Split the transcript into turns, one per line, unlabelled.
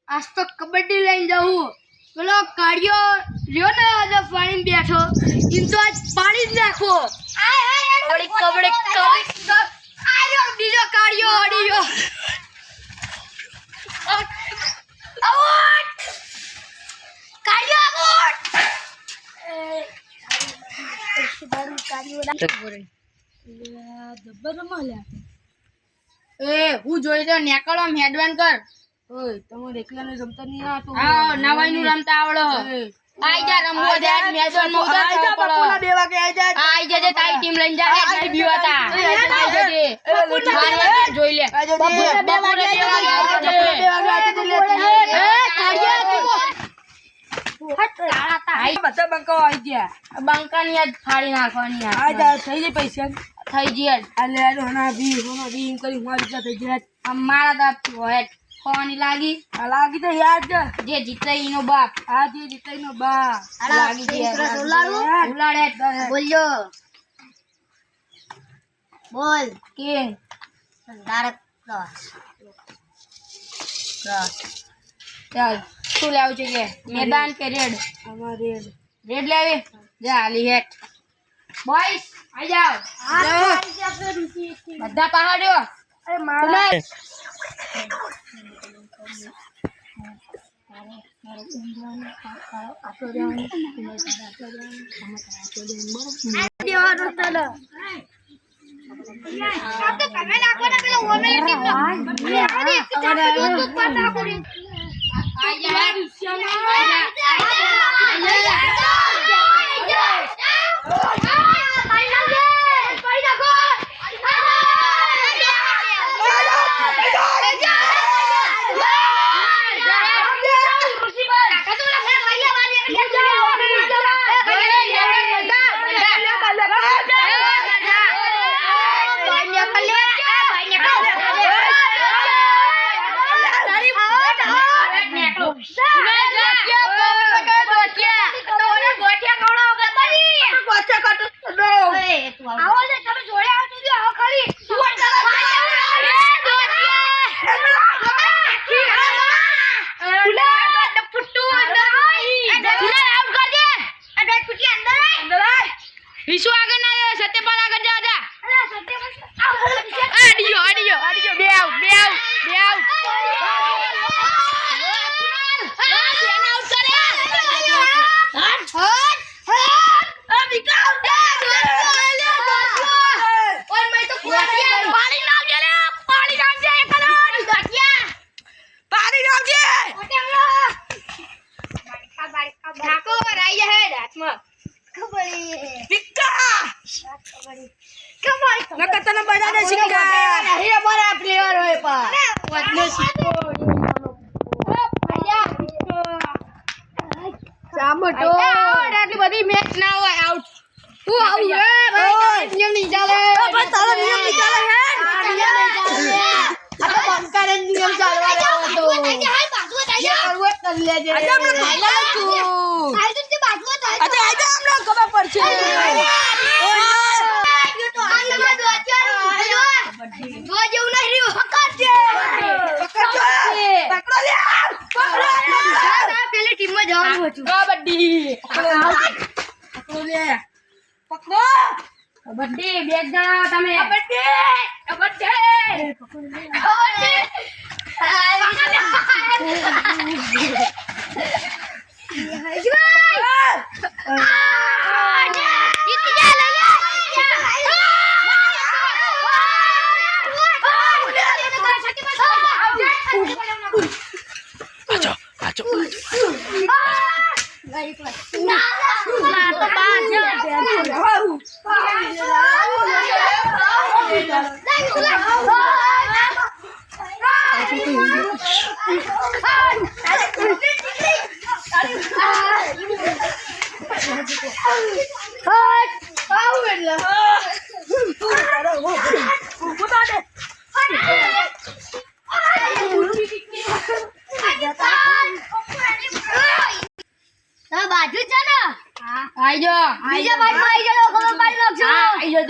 आज तो कबड्डी लઈને जाऊं પેલો કાળિયો રહ્યો ને આજે પાણી બેઠો ઈન તો આજ પાણી જ નાખો કબડ્ડી કબડ્ડી આયો બીજો કાળિયો અડીયો આઉટ કાળિયો આઉટ એ હું જોઈ રહ્યો નેકળો હેડવાન કર ઓય તમે એકલાને રમતા નહીં આવતો હા નવાઈનું રમતા આવડો આઈ જા રમવો દે મેદાન માં ઉતાર આઈ જા બપોરના 2 વાગે આઈ જા તારી ટીમ લઈને જા હે બીવાતા આઈ જજે મારવા જોઈ લે બપોરના 2 વાગે એ કાઢિયા હટ તાળાતા આઈ બધા બંકો આઈ ગયા બંકાની આજ ફાડી નાખવાની આ જા થઈ જઈ પૈસા થઈ જઈ આલે હોના બી કરી મારી જા થઈ જાય મારા દાંત હોય કોની લાગી લાગી તો યાદ જે જીતે ઈનો બાપ આ જે જીતે ઈનો બાપ લાગી ગયા ઉલાડે બોલ્યો બોલ કે તારક ક્રોસ ચાલ શું લાવું છે કે મેદાન કે રેડ અમાર રેડ લેવી જા આલી હેટ બોયસ આઈ જાઓ બધા પહાડ્યો અરે મારા વિશ્વ આગળ ના સત્યપાલ આગળ જા જા આડિયો બે આઉટ આટલી બધી મેચ ના હોય આઉટ તું આવું હે ભાઈ નિયમ નહીં ચાલે ભાઈ તારો નિયમ નહીં ચાલે હે આ તો બંકારે નિયમ ચાલવા દેવો તો જે કરવો કરી લેજે આજે આપણે ભાઈલા તું આઈ તો તે બાજુ થાય આજે આજે અમને ખબર પડશે જો જેવું નહીં રહ્યું પકડજે પકડો લે પેલી ટીમમાં જવાનું હતું કબડ્ડી પકડો લે પકડો કબડ્ડી બે જણા તમે બાજુ છે ને આઈ જો બીજા બાજુ આઈ જો ખબર પાડી નાખજો આઈ જો